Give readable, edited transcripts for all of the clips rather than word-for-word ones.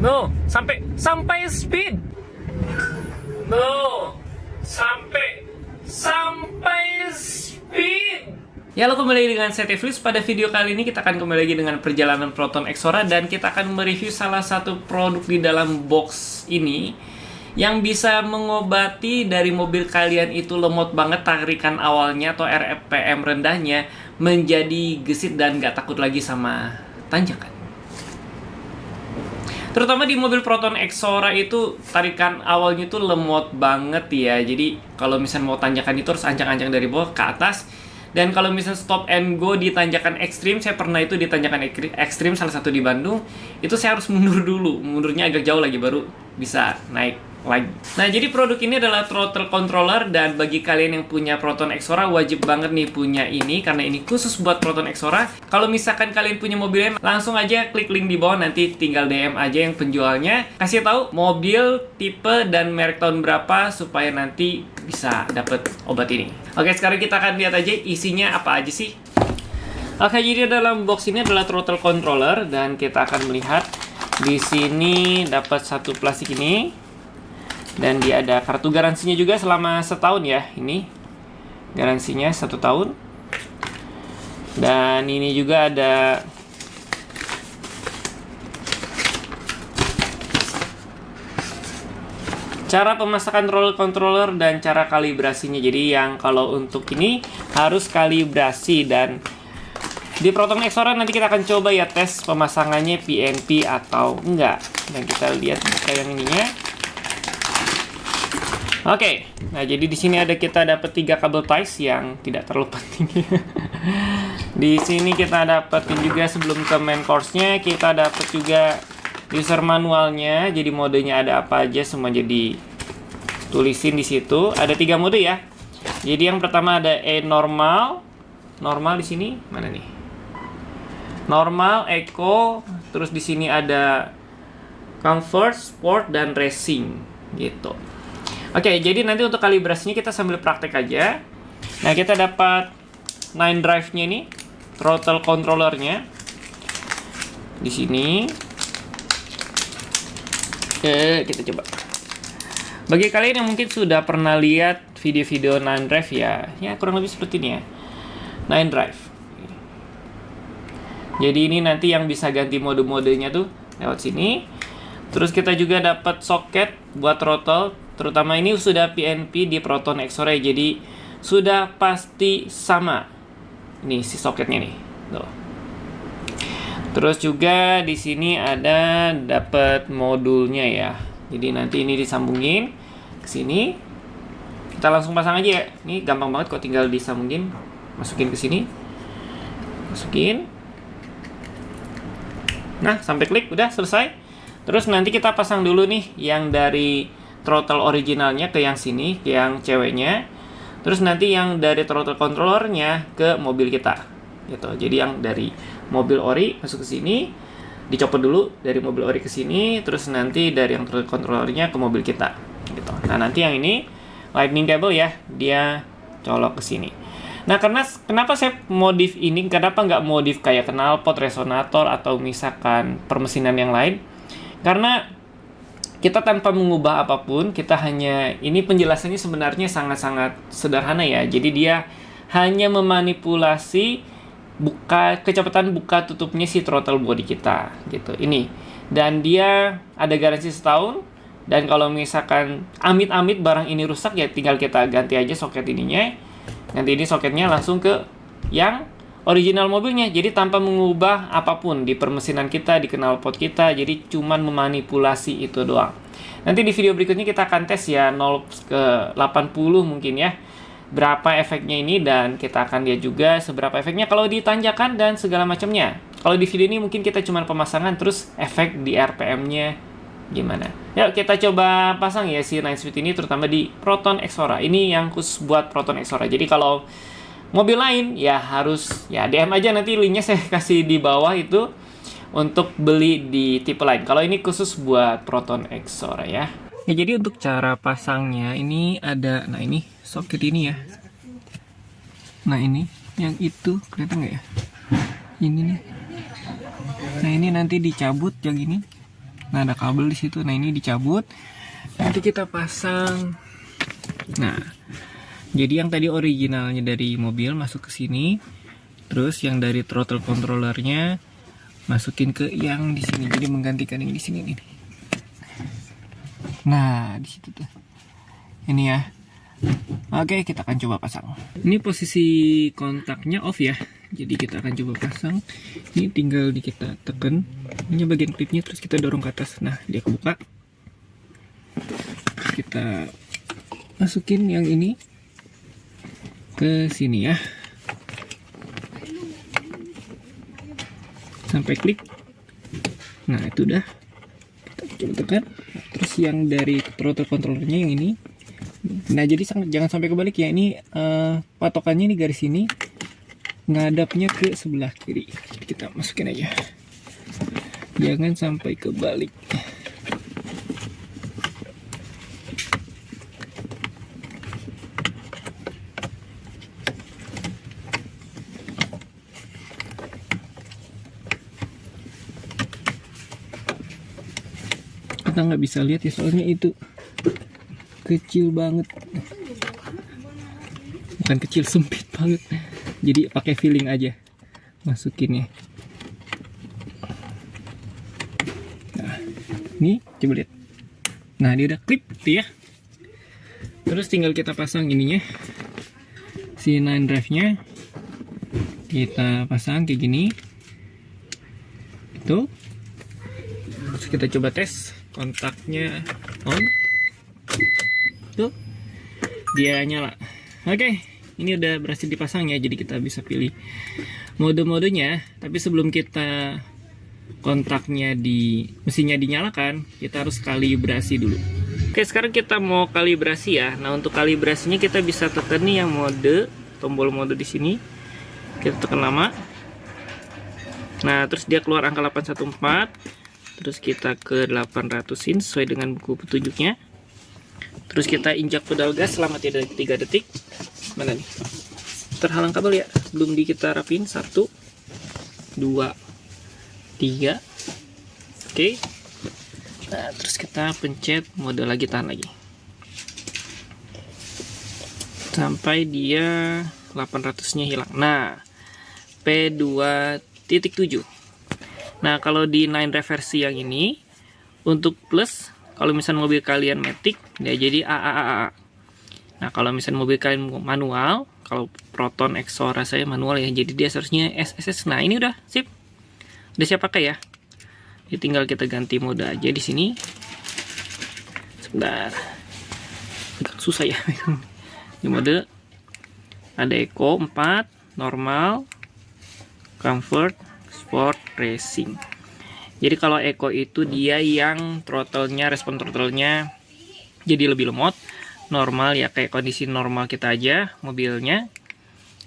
No, sampai speed. No, sampai speed. Ya, lo kembali dengan saya Teflis. Pada video kali ini kita akan kembali lagi dengan perjalanan Proton Exora, dan kita akan mereview salah satu produk di dalam box ini yang bisa mengobati dari mobil kalian itu lemot banget tarikan awalnya atau RPM rendahnya menjadi gesit dan gak takut lagi sama tanjakan. Terutama di mobil Proton Exora itu tarikan awalnya itu lemot banget ya. Jadi kalau misalnya mau tanjakan itu harus ancang-ancang dari bawah ke atas. Dan kalau misalnya stop and go di tanjakan ekstrim, saya pernah itu di tanjakan ekstrim salah satu di Bandung, itu saya harus mundur dulu, mundurnya agak jauh lagi baru bisa naik lagi. Nah, jadi produk ini adalah throttle controller, dan bagi kalian yang punya Proton Exora wajib banget nih punya ini, karena ini khusus buat Proton Exora. Kalau misalkan kalian punya mobilnya, langsung aja klik link di bawah, nanti tinggal DM aja yang penjualnya, kasih tahu mobil, tipe, dan merek tahun berapa supaya nanti bisa dapet obat ini. Oke, sekarang kita akan lihat aja isinya apa aja sih. Oke, jadi dalam box ini adalah throttle controller, dan kita akan melihat di sini dapat satu plastik ini. Dan dia ada kartu garansinya juga selama setahun ya. Ini garansinya 1 tahun. Dan ini juga ada cara pemasangan throttle controller dan cara kalibrasinya. Jadi yang kalau untuk ini harus kalibrasi, dan di Proton Exora nanti kita akan coba ya tes pemasangannya PNP atau enggak. Dan kita lihat kayak yang ininya. Oke, nah jadi di sini kita dapat 3 kabel ties yang tidak terlalu penting. Di sini kita dapetin juga sebelum ke main course-nya, kita dapat juga user manualnya. Jadi modenya ada apa aja semua jadi tulisin di situ. Ada 3 mode ya. Jadi yang pertama ada normal di sini mana nih? Normal, eco, terus di sini ada comfort, sport, dan racing gitu. Oke, jadi nanti untuk kalibrasinya kita sambil praktek aja. Nah, kita dapat 9 drive-nya ini, throttle controller-nya di sini. Oke, kita coba. Bagi kalian yang mungkin sudah pernah lihat video-video 9 drive ya kurang lebih seperti ini ya. 9 drive. Jadi ini nanti yang bisa ganti mode-modenya tuh lewat sini. Terus kita juga dapat soket buat throttle. Terutama ini sudah PNP di Proton Exora, jadi sudah pasti sama. Ini si soketnya nih. Tuh. Terus juga di sini ada dapat modulnya ya. Jadi nanti ini disambungin ke sini. Kita langsung pasang aja ya. Ini gampang banget kok, tinggal disambungin, masukin ke sini. Masukin. Nah, sampai klik udah selesai. Terus nanti kita pasang dulu nih yang dari throttle originalnya ke yang sini, ke yang ceweknya. Terus nanti yang dari throttle controllernya ke mobil kita gitu. Jadi yang dari mobil ori masuk ke sini, dicopot dulu dari mobil ori ke sini, terus nanti dari yang throttle controllernya ke mobil kita gitu. Nah, nanti yang ini lightning cable ya, dia colok ke sini. Nah, kenapa saya modif ini? Kenapa nggak modif kayak knalpot, resonator, atau misalkan permesinan yang lain? Karena kita tanpa mengubah apapun, kita hanya, ini penjelasannya sebenarnya sangat-sangat sederhana ya. Jadi dia hanya memanipulasi kecepatan buka tutupnya si throttle body kita gitu. Ini. Dan dia ada garansi setahun, dan kalau misalkan amit-amit barang ini rusak ya tinggal kita ganti aja soket ininya. Nanti ini soketnya langsung ke yang original mobilnya. Jadi tanpa mengubah apapun di permesinan kita, di knalpot kita, jadi cuman memanipulasi itu doang. Nanti di video berikutnya kita akan tes ya 0 ke 80 mungkin ya, berapa efeknya ini, dan kita akan lihat juga seberapa efeknya kalau ditanjakan dan segala macamnya. Kalau di video ini mungkin kita cuman pemasangan, terus efek di RPM-nya gimana. Yuk kita coba pasang ya si 9 speed ini, terutama di Proton Exora. Ini yang khusus buat Proton Exora. Jadi kalau mobil lain ya harus ya DM aja, nanti linknya saya kasih di bawah itu untuk beli di tipe lain. Kalau ini khusus buat Proton Exora ya. Ya, jadi untuk cara pasangnya ini ada, nah ini soket ini ya. Nah ini yang itu kelihatan nggak ya? Ini nih. Nah ini nanti dicabut yang ini. Nah, ada kabel di situ. Nah, ini dicabut. Nanti kita pasang. Nah, jadi yang tadi originalnya dari mobil masuk ke sini. Terus yang dari throttle controllernya masukin ke yang di sini. Jadi menggantikan yang di sini nih. Nah, di situ tuh. Ini ya. Oke, kita akan coba pasang. Ini posisi kontaknya off ya. Jadi kita akan coba pasang. Ini tinggal kita tekan. Ini bagian klipnya, terus kita dorong ke atas. Nah, dia kebuka. Terus kita masukin yang ini ke sini ya. Sampai klik. Nah, itu udah. Kita coba tekan. Terus yang dari throttle controllernya yang ini. Nah, jadi jangan sampai kebalik ya. Ini patokannya di garis ini ngadapnya ke sebelah kiri. Jadi kita masukin aja. Jangan sampai kebalik. Kita nggak bisa lihat ya, soalnya itu kecil banget, bukan kecil, sempit banget. Jadi pakai feeling aja masukinnya. Nah, ini coba lihat. Nah, dia udah klip tuh ya. Terus tinggal kita pasang ininya, si 9 drive-nya kita pasang kayak gini. Itu. Terus kita coba tes kontaknya on. Tuh, dia nyala. Oke, ini udah berhasil dipasang ya. Jadi kita bisa pilih mode-modenya. Tapi sebelum kita kontaknya mesinnya dinyalakan, kita harus kalibrasi dulu. Oke, sekarang kita mau kalibrasi ya. Nah, untuk kalibrasinya kita bisa tekan nih yang mode, tombol mode di sini. Kita tekan lama. Nah, terus dia keluar angka 814. Terus kita ke 800-in sesuai dengan buku petunjuknya. Terus kita injak pedal gas selama 3 detik. Mana nih? Terhalang kabel ya. Belum kita rapin. 1, 2, 3. Oke. Nah, terus kita pencet mode lagi, tahan lagi. Sampai dia 800-nya hilang. Nah, P2.7. Nah, kalau di 9 reversi yang ini, untuk plus, kalau misalnya mobil kalian matic, ya jadi AAAA. Nah, kalau misalnya mobil kalian manual, kalau Proton Exora saya manual ya, jadi dia seharusnya SSS. Nah, ini udah sip. Udah siap pakai ya. Jadi tinggal kita ganti mode aja di sini. Sebentar. Agak susah ya. Di mode ada Eco 4, normal, comfort, sport, racing. Jadi kalau Eco itu dia yang throttle-nya, respon throttle-nya jadi lebih lemot. Normal ya kayak kondisi normal kita aja mobilnya.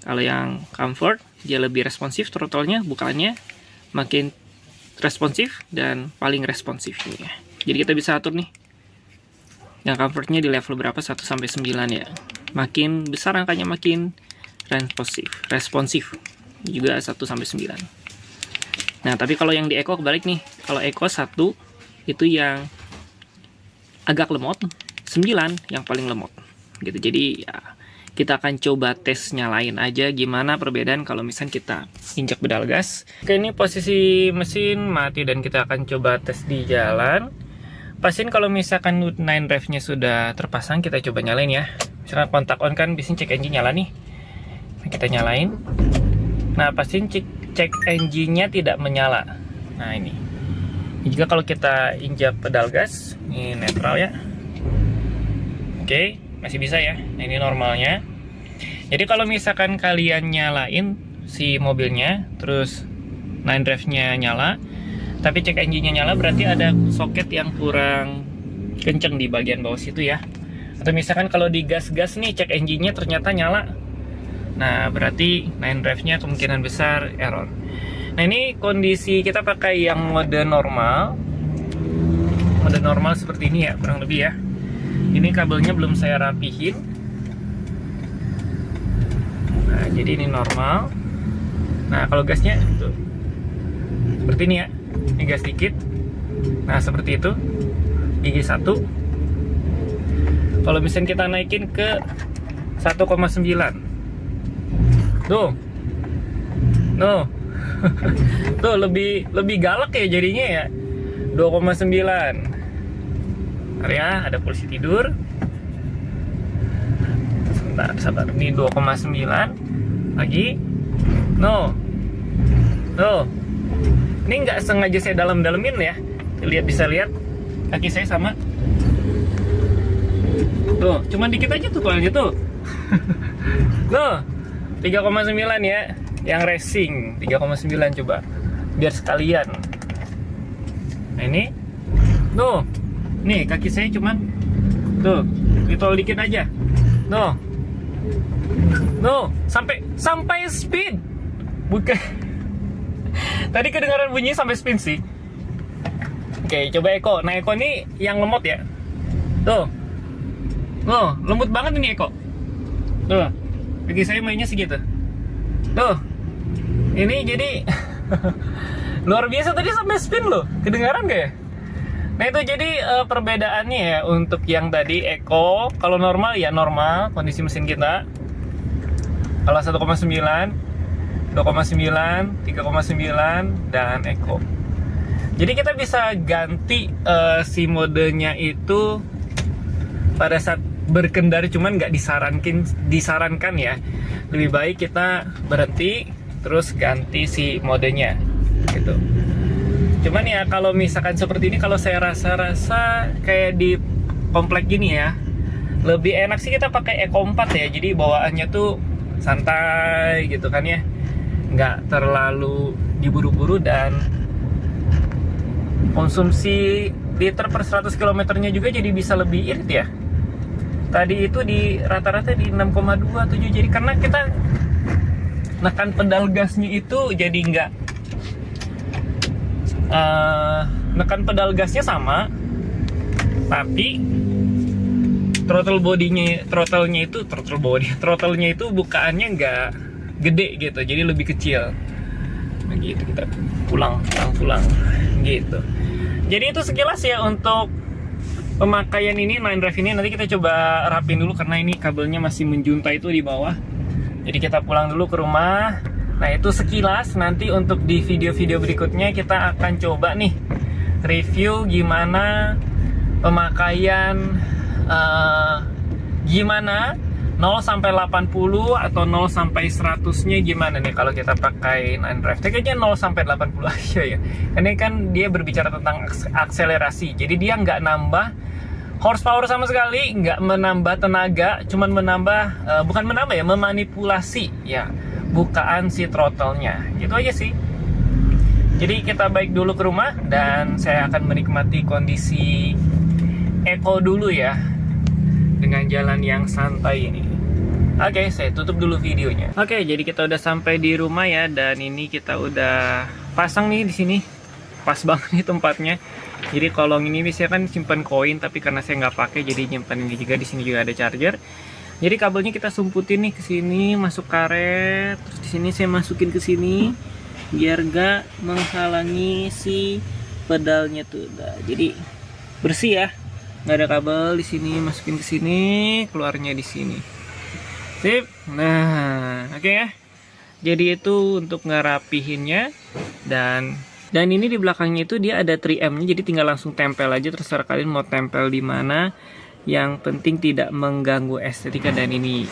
Kalau yang comfort dia lebih responsif, throttle-nya bukannya makin responsif dan paling responsif ya. Jadi kita bisa atur nih. Yang comfortnya di level berapa, 1 sampai 9 ya. Makin besar angkanya makin responsif. Juga 1 sampai 9. Nah, tapi kalau yang di Eco kebalik nih. Kalau Eco 1 itu yang agak lemot, 9 yang paling lemot. Gitu. Jadi ya kita akan coba tes nyalain aja gimana perbedaan kalau misalnya kita injak pedal gas. Oke, ini posisi mesin mati dan kita akan coba tes di jalan. Pastiin kalau misalkan 9 drive-nya sudah terpasang, kita coba nyalain ya. Misalkan kontak on kan biasanya cek engine nyala nih. Nah, kita nyalain. Nah, pastiin cek engine-nya tidak menyala. Nah, ini juga kalau kita injak pedal gas, ini netral ya. Oke, masih bisa ya. Nah, ini normalnya. Jadi kalau misalkan kalian nyalain si mobilnya, terus 9 drive-nya nyala, tapi cek engine-nya nyala, berarti ada soket yang kurang kenceng di bagian bawah situ ya. Atau misalkan kalau di gas-gas nih, cek engine-nya ternyata nyala. Nah, berarti 9 drive-nya kemungkinan besar error. Nah, ini kondisi kita pakai yang mode normal. Mode normal seperti ini ya, kurang lebih ya. Ini kabelnya belum saya rapihin. Nah, jadi ini normal. Nah, kalau gasnya tuh seperti ini ya. Ini gas dikit. Nah, seperti itu. Gigi 1. Kalau misalnya kita naikin ke 1,9. Tuh. Tuh. Tuh lebih galak ya jadinya ya. 2,9. Bentar ya, ada polisi tidur. Sebentar, sabar. Ini 2,9. Lagi. No. Tuh. Ini nggak sengaja saya dalam-dalemin ya. Bisa lihat kaki saya sama. Tuh, cuman dikit aja tuh soalnya tuh. Tuh, 3,9 ya. Yang racing 3,9 coba. Biar sekalian. Nah ini. Tuh. Nih kaki saya cuman tuh, ditol dikit aja. Tuh. Tuh, sampai speed. Bukan. Tadi kedengaran bunyi sampai spin sih. Oke, coba Eko. Nah, Eko ini yang lemot ya. Tuh. Tuh, lembut banget ini Eko. Tuh. Bagi saya mainnya segitu. Tuh. Ini jadi luar biasa tadi sampai spin loh. Kedengaran gak ya? Nah, itu jadi perbedaannya ya untuk yang tadi Eko. Kalau normal ya normal kondisi mesin kita. Kalau 1,9, 2,9, 3,9, dan Eco. Jadi kita bisa ganti si modenya itu pada saat berkendara, cuman nggak disarankan ya. Lebih baik kita berhenti terus ganti si modenya gitu. Cuman ya kalau misalkan seperti ini, kalau saya rasa kayak di komplek gini ya, lebih enak sih kita pakai Eco 4 ya. Jadi bawaannya tuh santai gitu kan ya, nggak terlalu diburu-buru, dan konsumsi liter per 100 km-nya juga jadi bisa lebih irit ya. Tadi itu di rata-rata di 6,27, jadi karena kita nekan pedal gasnya itu jadi nggak nekan pedal gasnya sama, tapi throttlenya itu bukaannya nggak gede gitu, jadi lebih kecil. Nah gitu, kita pulang gitu. Jadi itu sekilas ya untuk pemakaian ini, 9Drive ini. Nanti kita coba rapin dulu karena ini kabelnya masih menjuntai itu di bawah. Jadi kita pulang dulu ke rumah. Nah itu sekilas. Nanti untuk di video-video berikutnya kita akan coba nih review gimana pemakaian, gimana 0 sampai 80 atau 0 sampai 100-nya gimana nih kalau kita pakai 9Drive. Kayaknya 0 sampai 80 aja ya. Ini kan dia berbicara tentang akselerasi. Jadi dia nggak nambah horsepower sama sekali, nggak menambah tenaga, cuman memanipulasi ya bukaan si throttle-nya. Gitu aja sih. Jadi kita balik dulu ke rumah dan saya akan menikmati kondisi Eco dulu ya, dengan jalan yang santai ini. Oke, saya tutup dulu videonya. Oke, jadi kita udah sampai di rumah ya, dan ini kita udah pasang nih di sini. Pas banget nih tempatnya. Jadi kolong ini biasanya kan simpan koin, tapi karena saya nggak pakai, jadi nyimpan ini juga. Di sini juga ada charger. Jadi kabelnya kita sumputin nih ke sini, masuk karet. Terus di sini saya masukin ke sini biar nggak menghalangi si pedalnya tuh. Nah, jadi bersih ya. Nggak ada kabel di sini, masukin ke sini, keluarnya di sini. Sip. Nah, oke ya. Jadi itu untuk ngerapihinnya, dan ini di belakangnya itu dia ada 3M-nya, jadi tinggal langsung tempel aja, terserah kalian mau tempel di mana. Yang penting tidak mengganggu estetika, dan ini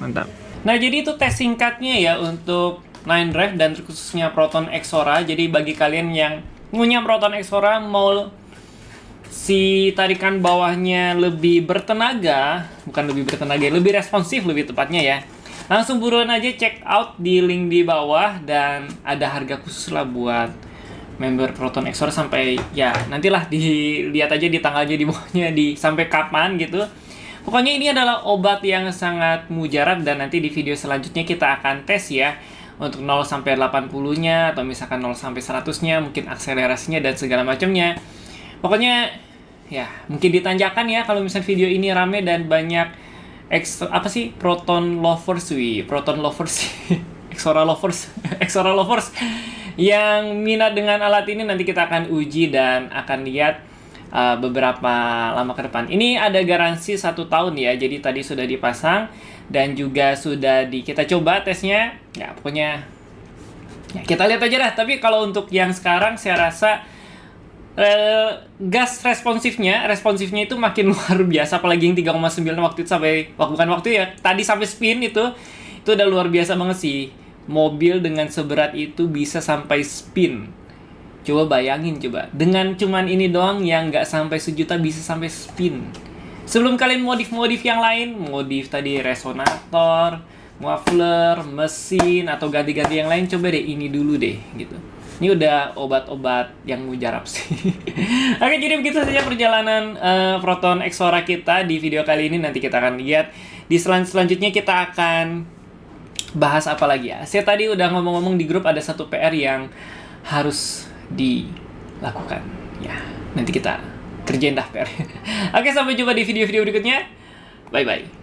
mantap. Nah, jadi itu tes singkatnya ya untuk 9Drive dan khususnya Proton Exora. Jadi bagi kalian yang punya Proton Exora mau si tarikan bawahnya lebih bertenaga, lebih responsif lebih tepatnya ya, langsung buruan aja check out di link di bawah, dan ada harga khusus lah buat member Proton Exora sampai ya nantilah dilihat aja di tanggalnya di bawahnya sampai kapan gitu. Pokoknya ini adalah obat yang sangat mujarab, dan nanti di video selanjutnya kita akan tes ya untuk 0 sampai 80-nya atau misalkan 0 sampai 100-nya, mungkin akselerasinya dan segala macamnya. Pokoknya ya mungkin ditanjakan ya kalau misalnya video ini rame dan banyak Proton lovers Exora lovers yang minat dengan alat ini nanti kita akan uji dan akan lihat beberapa lama ke depan. Ini ada garansi 1 tahun ya, jadi tadi sudah dipasang dan juga sudah kita coba tesnya. Ya pokoknya ya, kita lihat aja dah. Tapi kalau untuk yang sekarang saya rasa gas responsifnya itu makin luar biasa, apalagi yang 3,9 waktu itu sampai bukan waktu ya, tadi sampai spin itu udah luar biasa banget sih. Mobil dengan seberat itu bisa sampai spin. Coba bayangin coba, dengan cuman ini doang yang nggak sampai 1 juta bisa sampai spin. Sebelum kalian modif-modif yang lain, modif tadi resonator, muffler, mesin, atau ganti-ganti yang lain, coba deh ini dulu deh gitu. Ini udah obat-obat yang mujarab sih. Oke, jadi begitu saja perjalanan Proton Xora kita di video kali ini. Nanti kita akan lihat di selanjutnya kita akan bahas apa lagi ya. Saya tadi udah ngomong-ngomong di grup ada satu PR yang harus dilakukan. Ya, nanti kita kerjain dah PR. Oke, sampai jumpa di video-video berikutnya. Bye-bye.